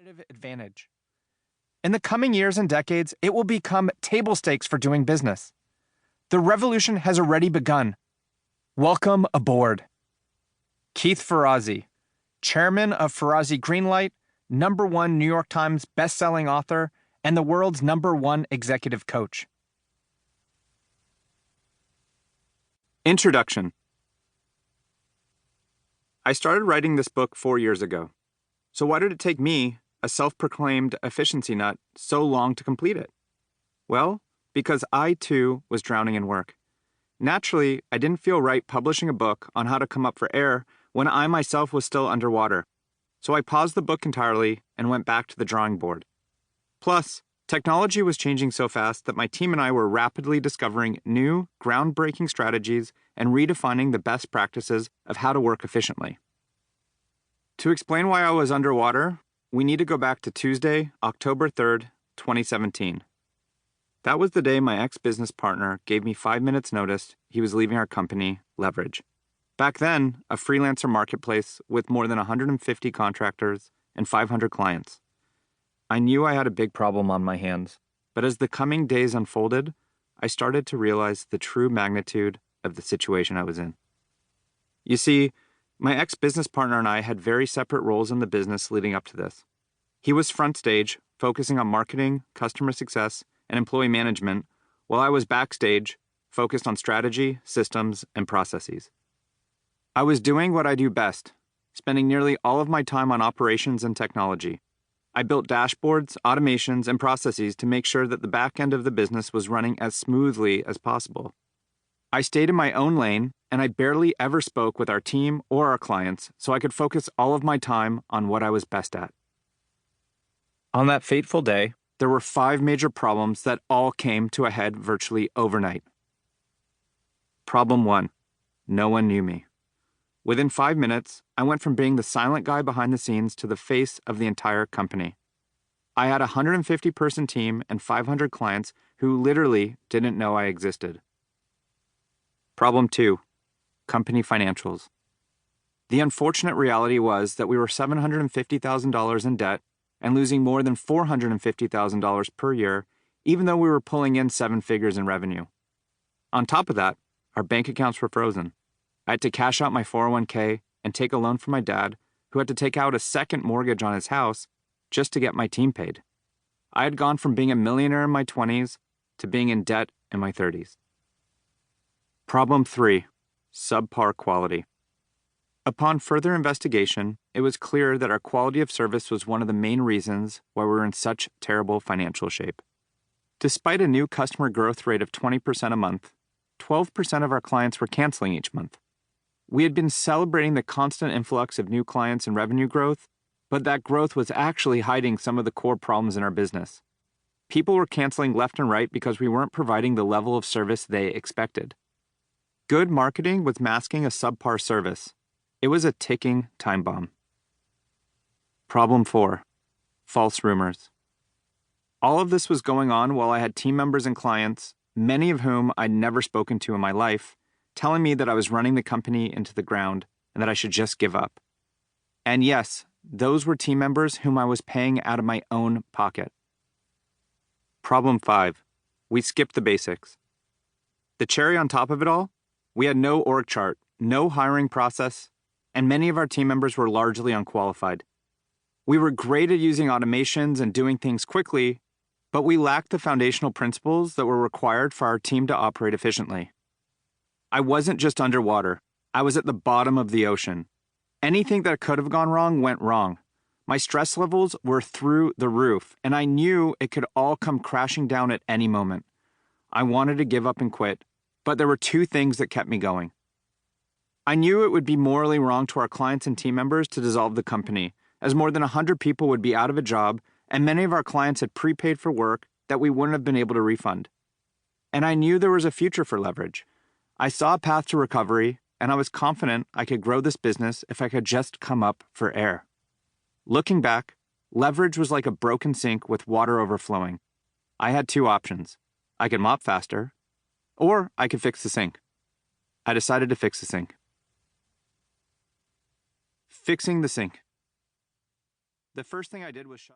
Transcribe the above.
competitive advantage. In the coming years and decades, it will become table stakes for doing business. The revolution has already begun. Welcome aboard. Keith Ferrazzi, chairman of Ferrazzi Greenlight, #1 New York Times bestselling author, and the world's #1 executive coach. Introduction. I started writing this book 4 years ago. So why did it take me, a self-proclaimed efficiency nut, so long to complete it? Well, because I, too, was drowning in work. Naturally, I didn't feel right publishing a book on how to come up for air when I myself was still underwater. So I paused the book entirely and went back to the drawing board. Plus, technology was changing so fast that my team and I were rapidly discovering new, groundbreaking strategies and redefining the best practices of how to work efficiently. To explain why I was underwater, we need to go back to Tuesday, October 3rd, 2017. That was the day my ex-business partner gave me 5 minutes notice he was leaving our company, Leverage. Back then, a freelancer marketplace with more than 150 contractors and 500 clients. I knew I had a big problem on my hands, but as the coming days unfolded, I started to realize the true magnitude of the situation I was in. You see, my ex-business partner and I had very separate roles in the business leading up to this. He was front stage, focusing on marketing, customer success, and employee management, while I was backstage, focused on strategy, systems, and processes. I was doing what I do best, spending nearly all of my time on operations and technology. I built dashboards, automations, and processes to make sure that the back end of the business was running as smoothly as possible. I stayed in my own lane, and I barely ever spoke with our team or our clients, so I could focus all of my time on what I was best at. On that fateful day, there were 5 major problems that all came to a head virtually overnight. Problem 1. No one knew me. Within 5 minutes, I went from being the silent guy behind the scenes to the face of the entire company. I had a 150-person team and 500 clients who literally didn't know I existed. Problem 2. Company financials. The unfortunate reality was that we were $750,000 in debt and losing more than $450,000 per year, even though we were pulling in 7 figures in revenue. On top of that, our bank accounts were frozen. I had to cash out my 401k and take a loan from my dad, who had to take out a second mortgage on his house just to get my team paid. I had gone from being a millionaire in my 20s to being in debt in my 30s. Problem 3. Subpar quality. Upon further investigation, it was clear that our quality of service was one of the main reasons why we were in such terrible financial shape. Despite a new customer growth rate of 20% a month, 12% of our clients were canceling each month. We had been celebrating the constant influx of new clients and revenue growth, but that growth was actually hiding some of the core problems in our business. People were canceling left and right because we weren't providing the level of service they expected. Good marketing was masking a subpar service. It was a ticking time bomb. Problem 4. False rumors. All of this was going on while I had team members and clients, many of whom I'd never spoken to in my life, telling me that I was running the company into the ground and that I should just give up. And yes, those were team members whom I was paying out of my own pocket. Problem 5. We skipped the basics. The cherry on top of it all? We had no org chart, no hiring process, and many of our team members were largely unqualified. We were great at using automations and doing things quickly, but we lacked the foundational principles that were required for our team to operate efficiently. I wasn't just underwater. I was at the bottom of the ocean. Anything that could have gone wrong went wrong. My stress levels were through the roof, and I knew it could all come crashing down at any moment. I wanted to give up and quit, but there were 2 things that kept me going. I knew it would be morally wrong to our clients and team members to dissolve the company, as more than 100 people would be out of a job, and many of our clients had prepaid for work that we wouldn't have been able to refund. And I knew there was a future for Leverage. I saw a path to recovery, and I was confident I could grow this business if I could just come up for air. Looking back, Leverage was like a broken sink with water overflowing. I had 2 options. I could mop faster, or I could fix the sink. I decided to fix the sink. Fixing the sink. The first thing I did was shut